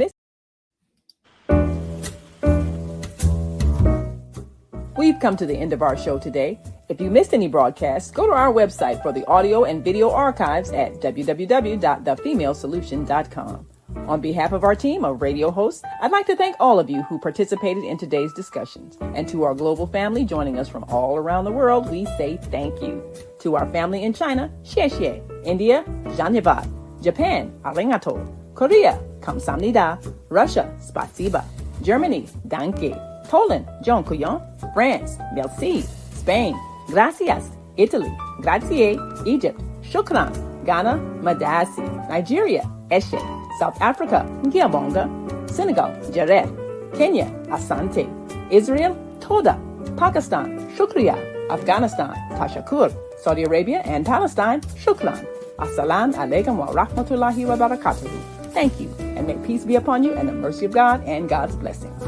[SPEAKER 9] missed any broadcasts, go to our website for the audio and video archives at www.thefemalesolution.com. On behalf of our team of radio hosts, I'd like to thank all of you who participated in today's discussions. And to our global family joining us from all around the world, we say thank you. To our family in China, xie xie. India, Dhanyavad. Japan, arigato. Korea, kamsamnida. Russia, spasiba. Germany, danke. Poland, dziękuję. France, merci. Spain, gracias. Italy, grazie. Egypt, shukran. Ghana, madasi. Nigeria, eshe. South Africa, Ngiyabonga. Senegal, Jaref. Kenya, Asante. Israel, Toda. Pakistan, Shukriya. Afghanistan, Tashakur. Saudi Arabia and Palestine, Shukran. Assalamu alaikum wa rahmatullahi wa barakatuhu. Thank you, and may peace be upon you and the mercy of God and God's blessings.